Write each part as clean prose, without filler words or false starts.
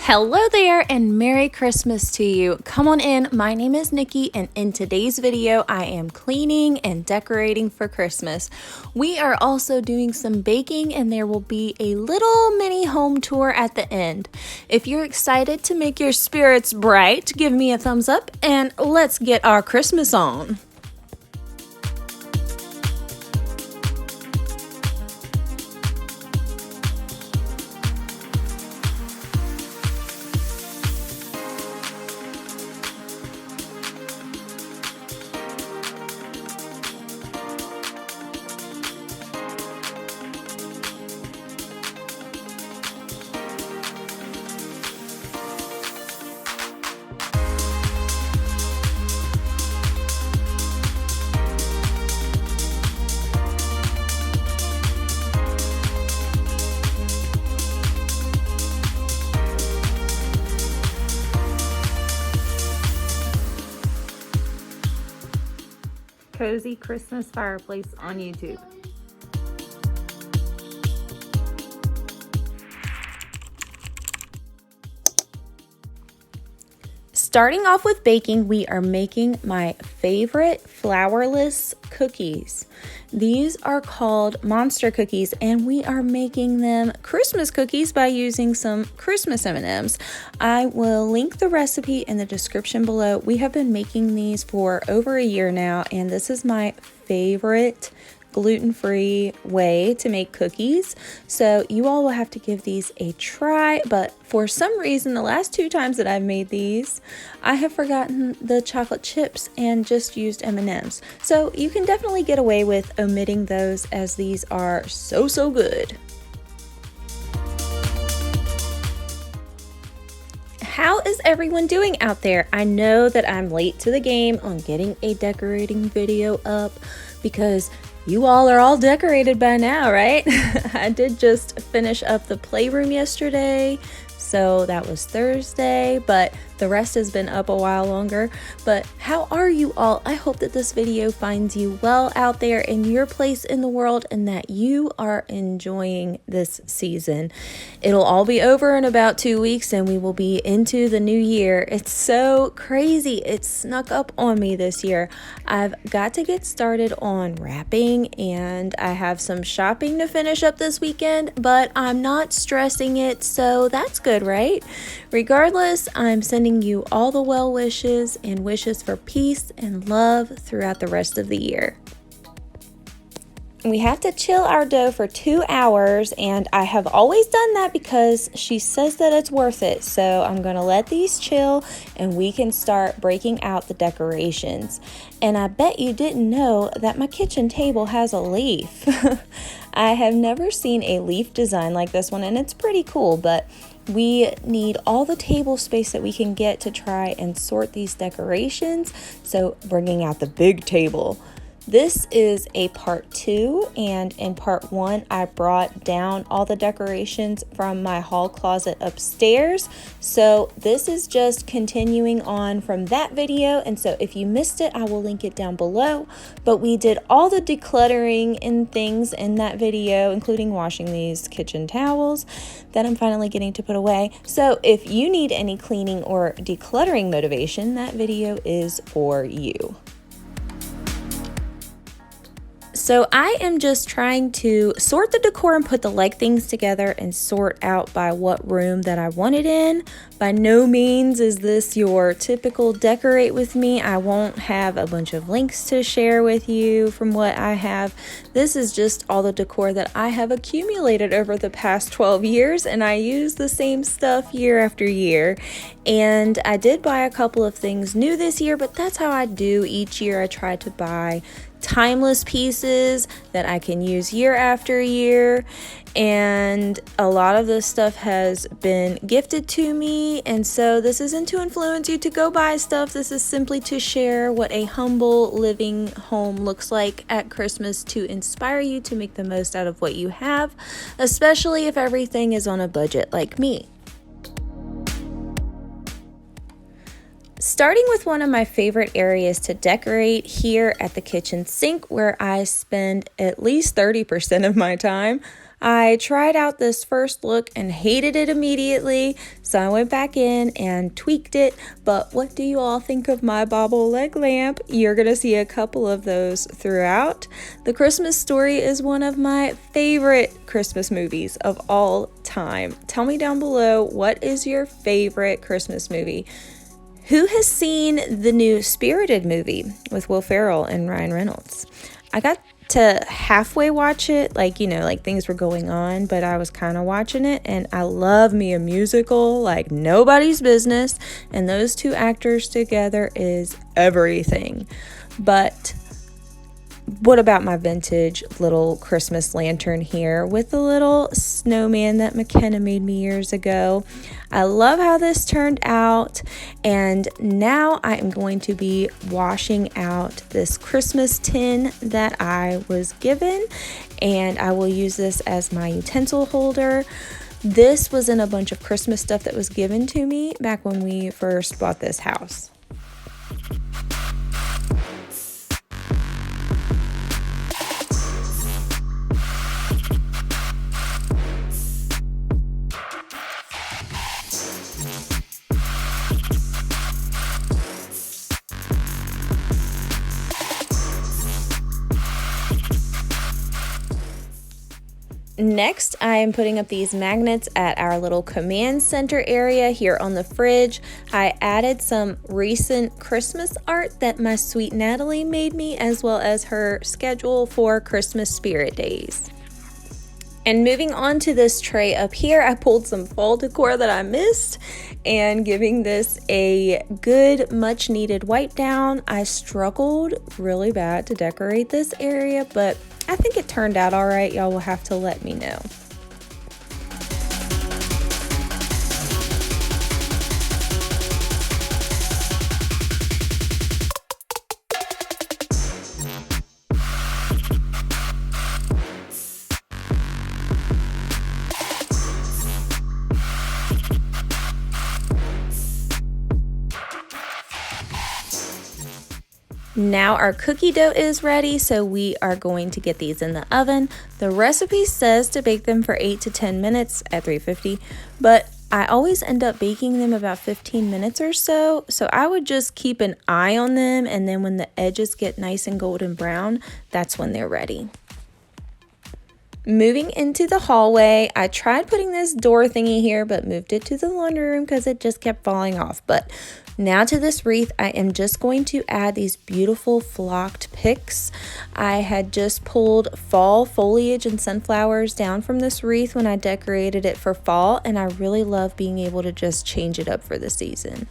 Hello there and Merry Christmas to you. Come on in. My name is Nikki and in today's video I am cleaning and decorating for Christmas. We are also doing some baking and there will be a little mini home tour at the end. If you're excited to make your spirits bright, give me a thumbs up and let's get our Christmas on. Cozy Christmas fireplace on YouTube. Starting off with baking, we are making my favorite flourless cookies. These are called monster cookies and we are making them Christmas cookies by using some Christmas M&Ms. I will link the recipe in the description below. We have been making these for over a year now and this is my favorite gluten-free way to make cookies, so you all will have to give these a try. But for some reason the last two times that I've made these I have forgotten the chocolate chips and just used M&Ms, so you can definitely get away with omitting those as these are so good. How is everyone doing out there? I know that I'm late to the game on getting a decorating video up because you all are all decorated by now, right? I did just finish up the playroom yesterday, so that was Thursday, but the rest has been up a while longer. But how are you all? I hope that this video finds you well out there in your place in the world and that you are enjoying this season. It'll all be over in about 2 weeks and we will be into the new year. It's so crazy. It snuck up on me this year. I've got to get started on wrapping and I have some shopping to finish up this weekend, but I'm not stressing it, so that's good, right? Regardless, I'm sending you all the well wishes and wishes for peace and love throughout the rest of the year. We have to chill our dough for 2 hours and I have always done that because she says that it's worth it. So I'm going to let these chill and we can start breaking out the decorations. And I bet you didn't know that my kitchen table has a leaf. I have never seen a leaf design like this one and it's pretty cool, but we need all the table space that we can get to try and sort these decorations. So bringing out the big table. This is a part 2, and in part 1 I brought down all the decorations from my hall closet upstairs. So this is just continuing on from that video, and so if you missed it I will link it down below. But we did all the decluttering and things in that video, including washing these kitchen towels that I'm finally getting to put away. So if you need any cleaning or decluttering motivation, that video is for you. So I am just trying to sort the decor and put the like things together and sort out by what room that I want it in. By no means is this your typical decorate with me. I won't have a bunch of links to share with you from what I have. This is just all the decor that I have accumulated over the past 12 years and I use the same stuff year after year. And I did buy a couple of things new this year, but that's how I do each year. I try to buy timeless pieces that I can use year after year, and a lot of this stuff has been gifted to me, and so this isn't to influence you to go buy stuff. This is simply to share what a humble living home looks like at Christmas, to inspire you to make the most out of what you have, especially if everything is on a budget like me. Starting with one of my favorite areas to decorate here at the kitchen sink, where I spend at least 30% of my time, I tried out this first look and hated it immediately, so I went back in and tweaked it. But what do you all think of my bobble leg lamp? You're gonna see a couple of those throughout. The Christmas Story is one of my favorite Christmas movies of all time. Tell me down below, what is your favorite Christmas movie? Who has seen the new Spirited movie with Will Ferrell and Ryan Reynolds? I got to halfway watch it, like things were going on, but I was kind of watching it, and I love me a musical like nobody's business, and those two actors together is everything. But what about my vintage little Christmas lantern here with the little snowman that McKenna made me years ago? I love how this turned out, and now I am going to be washing out this Christmas tin that I was given, and I will use this as my utensil holder. This was in a bunch of Christmas stuff that was given to me back when we first bought this house. Next, I am putting up these magnets at our little command center area here on the fridge. I added some recent Christmas art that my sweet Natalie made me, as well as her schedule for Christmas spirit days. And moving on to this tray up here, I pulled some fall decor that I missed and giving this a good, much needed wipe down. I struggled really bad to decorate this area, but I think it turned out all right. Y'all will have to let me know. Now our cookie dough is ready, so we are going to get these in the oven. The recipe says to bake them for 8 to 10 minutes at 350, but I always end up baking them about 15 minutes or so, so I would just keep an eye on them, and then when the edges get nice and golden brown, that's when they're ready. Moving into the hallway, I tried putting this door thingy here, but moved it to the laundry room because it just kept falling off. But now to this wreath, I am just going to add these beautiful flocked picks. I had just pulled fall foliage and sunflowers down from this wreath when I decorated it for fall, and I really love being able to just change it up for the season.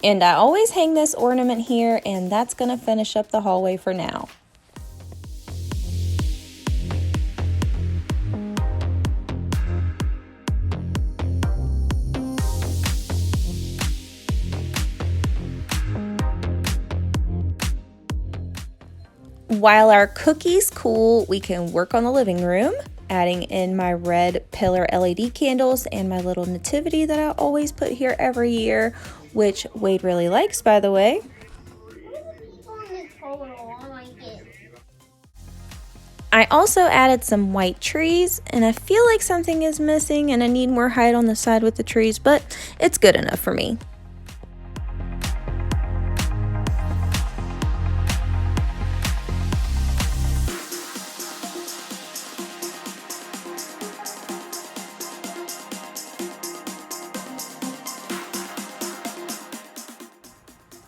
And I always hang this ornament here, and that's going to finish up the hallway for now. While our cookies cool, we can work on the living room, adding in my red pillar LED candles and my little nativity that I always put here every year, which Wade really likes, by the way. I also added some white trees, and I feel like something is missing and I need more height on the side with the trees, but it's good enough for me.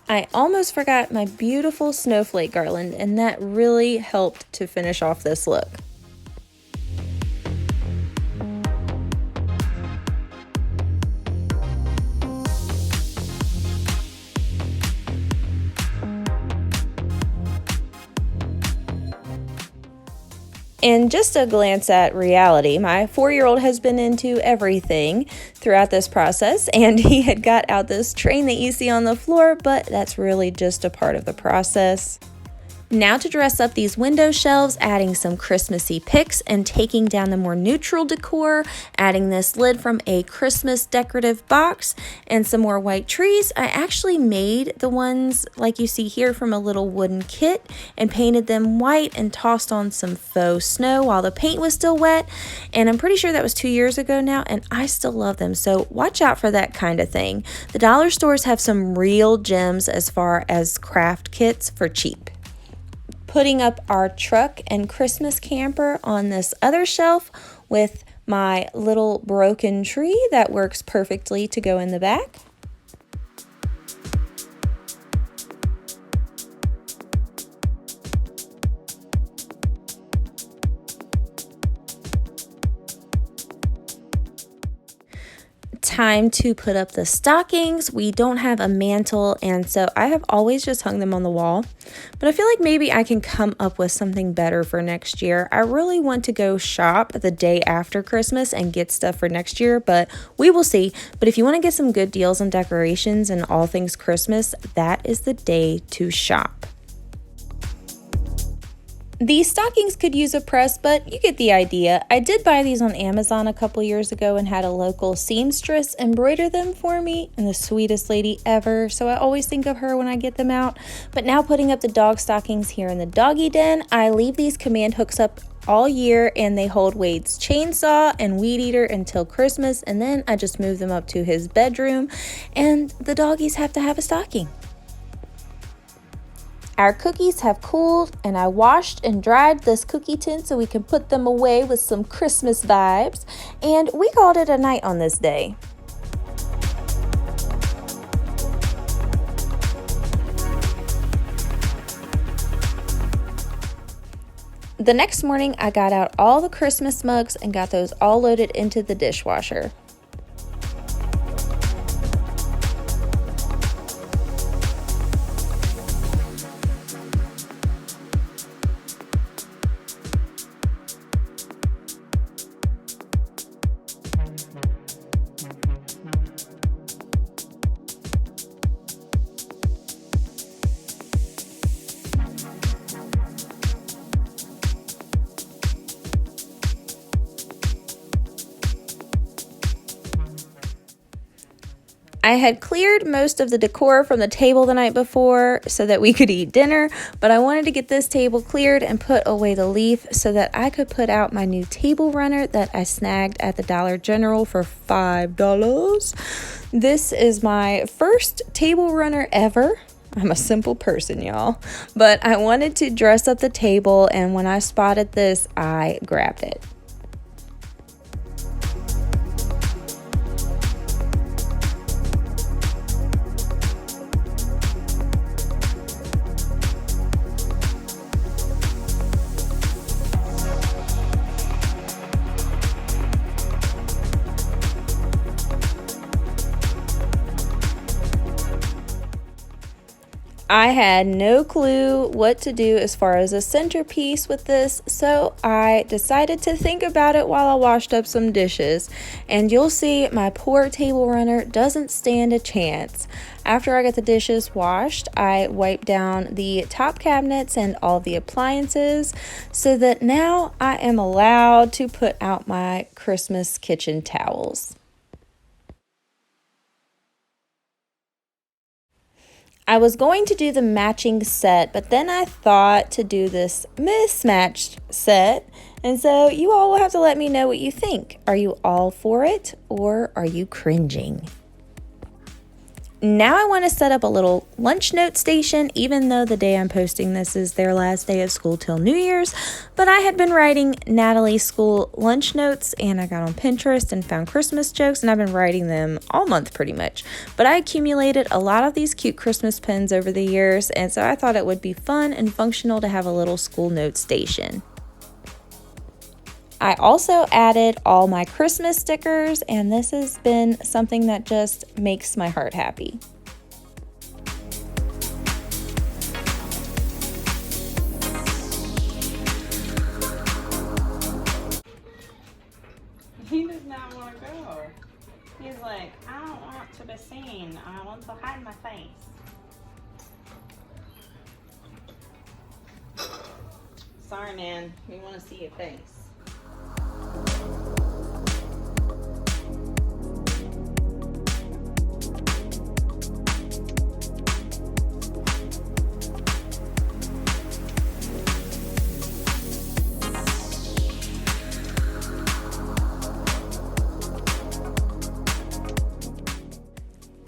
I almost forgot my beautiful snowflake garland, and that really helped to finish off this look. And just a glance at reality, my 4-year-old has been into everything throughout this process, and he had got out this train that you see on the floor, but that's really just a part of the process. Now to dress up these window shelves, adding some Christmassy picks and taking down the more neutral decor, adding this lid from a Christmas decorative box and some more white trees. I actually made the ones like you see here from a little wooden kit and painted them white and tossed on some faux snow while the paint was still wet. And I'm pretty sure that was 2 years ago now, and I still love them. So watch out for that kind of thing. The dollar stores have some real gems as far as craft kits for cheap. Putting up our truck and Christmas camper on this other shelf with my little broken tree that works perfectly to go in the back. Time to put up the stockings. We don't have a mantle, and so I have always just hung them on the wall, but I feel like maybe I can come up with something better for next year. I really want to go shop the day after Christmas and get stuff for next year, but we will see. But if you want to get some good deals on decorations and all things Christmas, that is the day to shop. These stockings could use a press, but you get the idea. I did buy these on Amazon a couple years ago and had a local seamstress embroider them for me, and the sweetest lady ever, so I always think of her when I get them out. But now putting up the dog stockings here in the doggy den, I leave these command hooks up all year, and they hold Wade's chainsaw and weed eater until Christmas, and then I just move them up to his bedroom, and the doggies have to have a stocking. Our cookies have cooled, and I washed and dried this cookie tin so we can put them away with some Christmas vibes, and we called it a night on this day. The next morning, I got out all the Christmas mugs and got those all loaded into the dishwasher. I had cleared most of the decor from the table the night before so that we could eat dinner, but I wanted to get this table cleared and put away the leaf so that I could put out my new table runner that I snagged at the Dollar General for $5. This is my first table runner ever. I'm a simple person, y'all, but I wanted to dress up the table, and when I spotted this, I grabbed it. I had no clue what to do as far as a centerpiece with this, so I decided to think about it while I washed up some dishes, and you'll see my poor table runner doesn't stand a chance. After I got the dishes washed, I wiped down the top cabinets and all the appliances so that now I am allowed to put out my Christmas kitchen towels. I was going to do the matching set, but then I thought to do this mismatched set, and so you all will have to let me know what you think. Are you all for it, or are you cringing? Now I want to set up a little lunch note station, even though the day I'm posting this is their last day of school till New Year's. But I had been writing Natalie's school lunch notes, and I got on Pinterest and found Christmas jokes, and I've been writing them all month pretty much. But I accumulated a lot of these cute Christmas pins over the years, and so I thought it would be fun and functional to have a little school note station. I also added all my Christmas stickers, and this has been something that just makes my heart happy. He does not want to go. He's like, I don't want to be seen. I want to hide my face. Sorry, man. We want to see your face.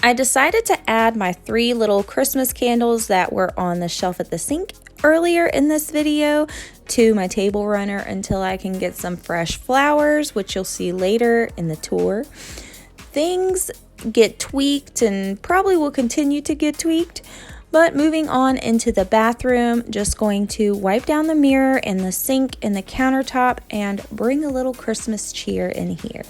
I decided to add my 3 little Christmas candles that were on the shelf at the sink earlier in this video to my table runner until I can get some fresh flowers, which you'll see later in the tour. Things get tweaked and probably will continue to get tweaked, but moving on into the bathroom, just going to wipe down the mirror and the sink and the countertop and bring a little Christmas cheer in here.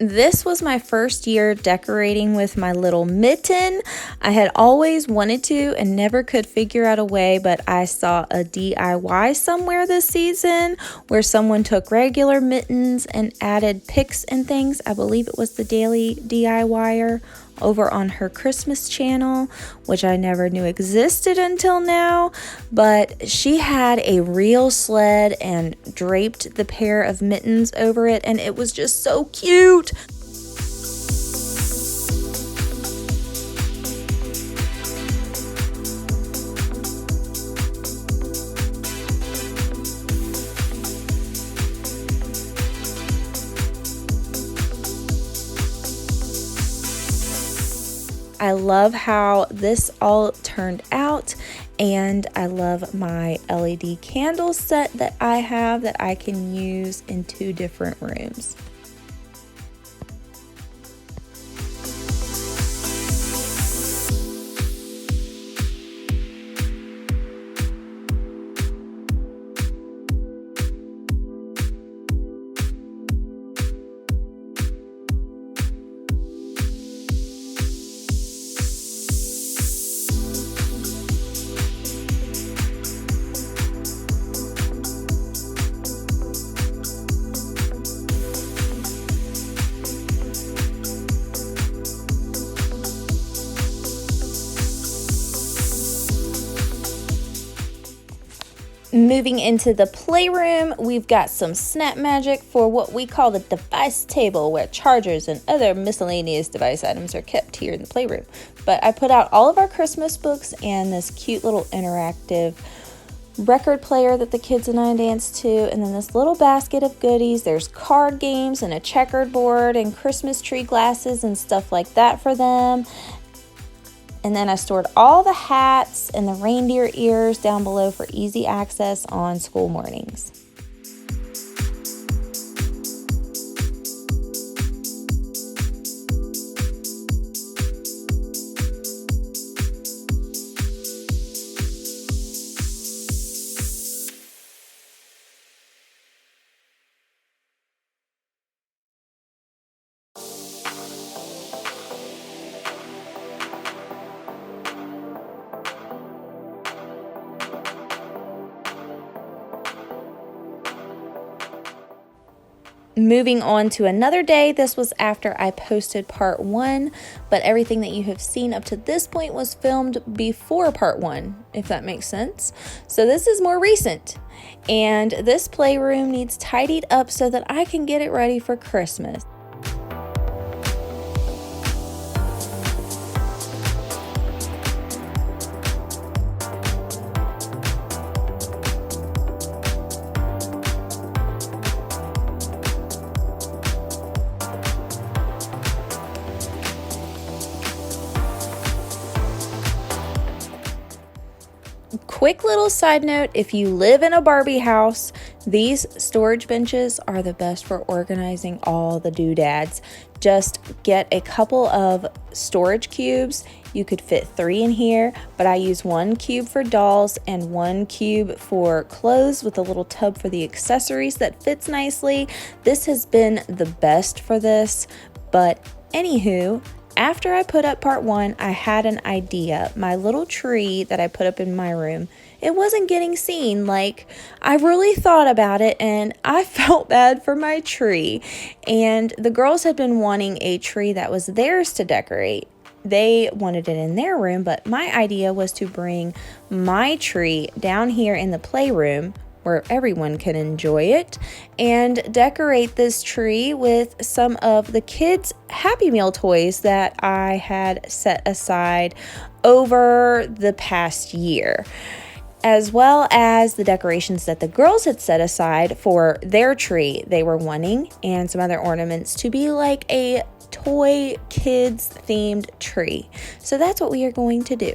This was my first year decorating with my little mitten. I had always wanted to and never could figure out a way, but I saw a DIY somewhere this season where someone took regular mittens and added picks and things. I believe it was the Daily DIYer over on her Christmas channel, which I never knew existed until now, but she had a real sled and draped the pair of mittens over it, and it was just so cute. I love how this all turned out, and I love my LED candle set that I have that I can use in 2 different rooms. Moving into the playroom, we've got some snap magic for what we call the device table, where chargers and other miscellaneous device items are kept here in the playroom. But I put out all of our Christmas books and this cute little interactive record player that the kids and I dance to, and then this little basket of goodies. There's card games and a checkered board and Christmas tree glasses and stuff like that for them. And then I stored all the hats and the reindeer ears down below for easy access on school mornings. Moving on to another day, this was after I posted part 1, but everything that you have seen up to this point was filmed before part 1, if that makes sense. So this is more recent, and this playroom needs tidied up so that I can get it ready for Christmas. Quick little side note, if you live in a Barbie house, These storage benches are the best for organizing all the doodads. Just get a couple of storage cubes. You could fit 3 in here, but I use 1 cube for dolls and 1 cube for clothes with a little tub for the accessories that fits nicely. This has been the best for this, but anywho, after I put up part 1, I had an idea. My little tree that I put up in my room, it wasn't getting seen. Like, I really thought about it and I felt bad for my tree. And the girls had been wanting a tree that was theirs to decorate. They wanted it in their room, but my idea was to bring my tree down here in the playroom where everyone can enjoy it, and decorate this tree with some of the kids' Happy Meal toys that I had set aside over the past year, as well as the decorations that the girls had set aside for their tree they were wanting, and some other ornaments to be like a toy kids themed tree. So that's what we are going to do.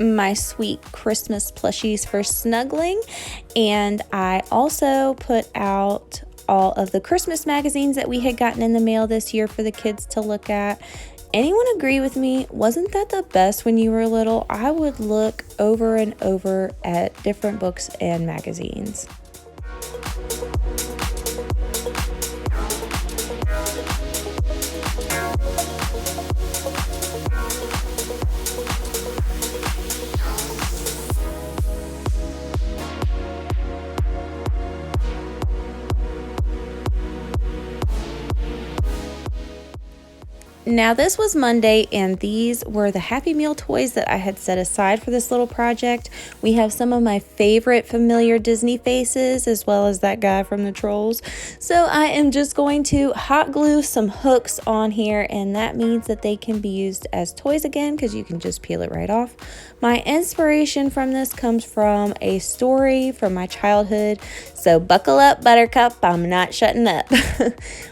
My sweet Christmas plushies for snuggling, and I also put out all of the Christmas magazines that we had gotten in the mail this year for the kids to look at. Anyone agree with me? Wasn't that the best when you were little? I would look over and over at different books and magazines. Now this was Monday, and these were the Happy Meal toys that I had set aside for this little project. We have some of my favorite familiar Disney faces, as well as that guy from the Trolls. So I am just going to hot glue some hooks on here, and that means that they can be used as toys again because you can just peel it right off. My inspiration from this comes from a story from my childhood. So buckle up, Buttercup, I'm not shutting up.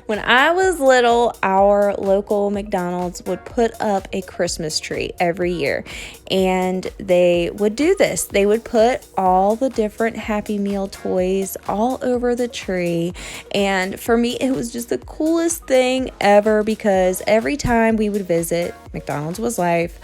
When I was little, our local McDonald's would put up a Christmas tree every year, and they would do this. They would put all the different Happy Meal toys all over the tree, and for me it was just the coolest thing ever because every time we would visit, McDonald's was life.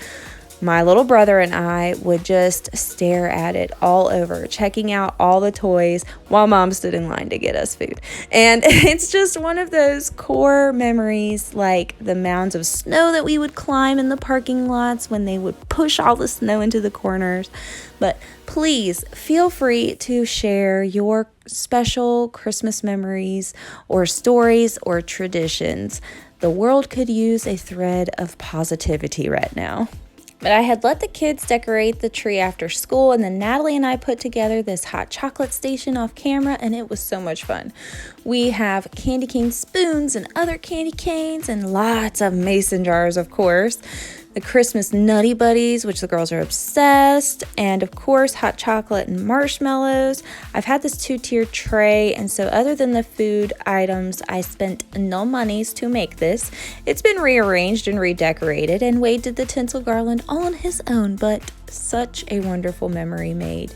My little brother and I would just stare at it all over, checking out all the toys while Mom stood in line to get us food. And it's just one of those core memories, like the mounds of snow that we would climb in the parking lots when they would push all the snow into the corners. But please feel free to share your special Christmas memories or stories or traditions. The world could use a thread of positivity right now. But I had let the kids decorate the tree after school, and then Natalie and I put together this hot chocolate station off camera, and it was so much fun. We have candy cane spoons and other candy canes and lots of mason jars, of course. The Christmas Nutty Buddies, which the girls are obsessed, and of course hot chocolate and marshmallows. I've had this 2-tier tray, and so other than the food items, I spent no monies to make this. It's been rearranged and redecorated, and Wade did the tinsel garland all on his own, but such a wonderful memory made.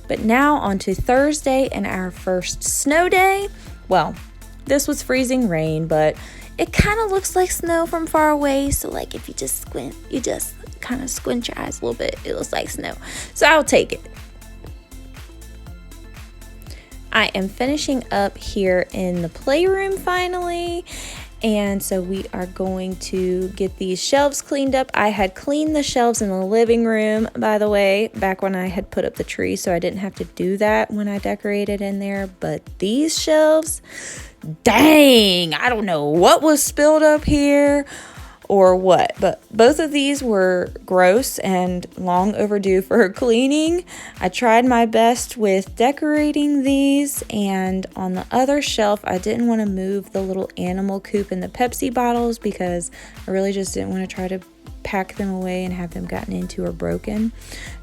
But now on to Thursday and our first snow day. Well, this was freezing rain, but it kind of looks like snow from far away. So like if you just squint, you just kind of squint your eyes a little bit, it looks like snow. So I'll take it. I am finishing up here in the playroom finally. And so we are going to get these shelves cleaned up. I had cleaned the shelves in the living room, by the way, back when I had put up the tree, so I didn't have to do that when I decorated in there. But these shelves, dang, I don't know what was spilled up here or what, but both of these were gross and long overdue for cleaning. I tried my best with decorating these, and on the other shelf I didn't want to move the little animal coop and the Pepsi bottles because I really just didn't want to try to pack them away and have them gotten into or broken.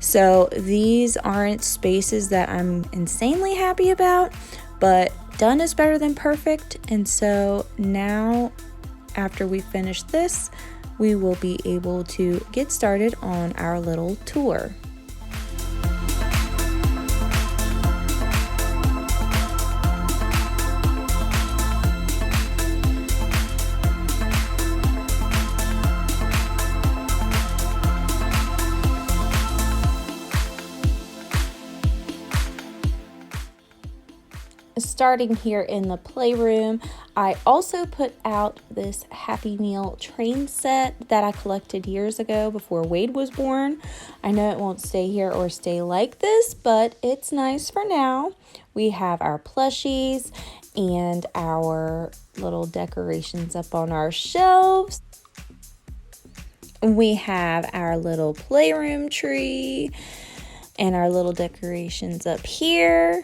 So these aren't spaces that I'm insanely happy about, but done is better than perfect. And so now, after we finish this, we will be able to get started on our little tour. Starting here in the playroom, I also put out this Happy Meal train set that I collected years ago before Wade was born. I know it won't stay here or stay like this, but it's nice for now. We have our plushies and our little decorations up on our shelves. We have our little playroom tree and our little decorations up here.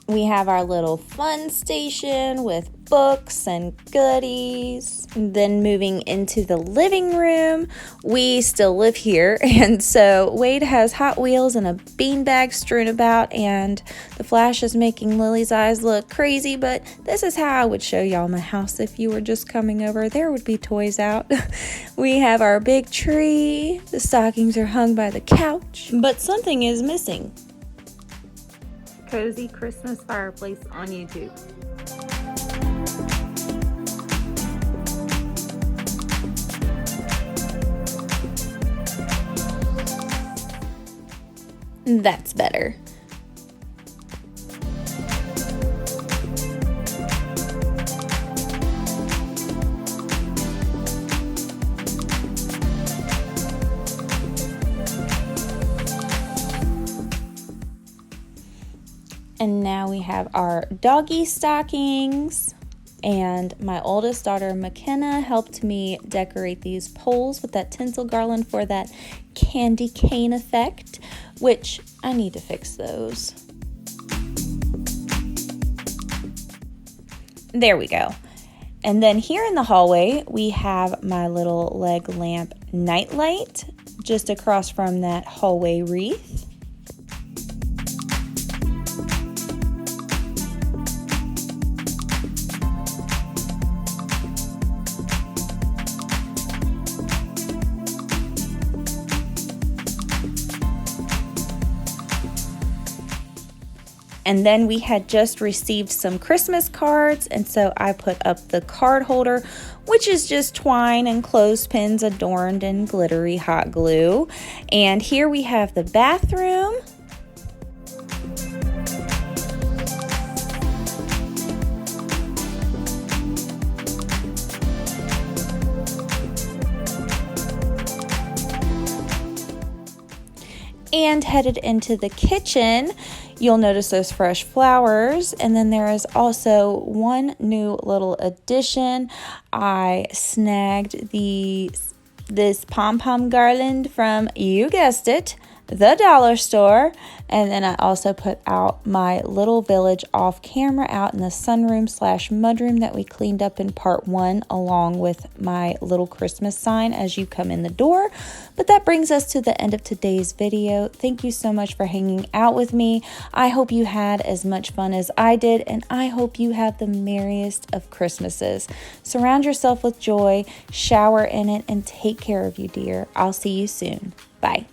We have our little fun station with books and goodies. And then moving into the living room, we still live here, and so Wade has Hot Wheels and a beanbag strewn about, and the flash is making Lily's eyes look crazy, but this is how I would show y'all my house if you were just coming over. There would be toys out. We have our big tree. The stockings are hung by the couch, but something is missing. Cozy Christmas fireplace on YouTube. That's better. And now we have our doggy stockings. And my oldest daughter, McKenna, helped me decorate these poles with that tinsel garland for that candy cane effect, which I need to fix those. There we go. And then here in the hallway, we have my little leg lamp nightlight just across from that hallway wreath. And then we had just received some Christmas cards, and so I put up the card holder, which is just twine and clothespins adorned in glittery hot glue. And here we have the bathroom. And headed into the kitchen, you'll notice those fresh flowers. And then there is also one new little addition. I snagged this pom-pom garland from, you guessed it, the dollar store. And then I also put out my little village off camera out in the sunroom / mudroom that we cleaned up in part 1, along with my little Christmas sign as you come in the door. But that brings us to the end of today's video. Thank you so much for hanging out with me. I hope you had as much fun as I did, and I hope you have the merriest of Christmases. Surround yourself with joy, shower in it, and take care of you, dear. I'll see you soon. Bye.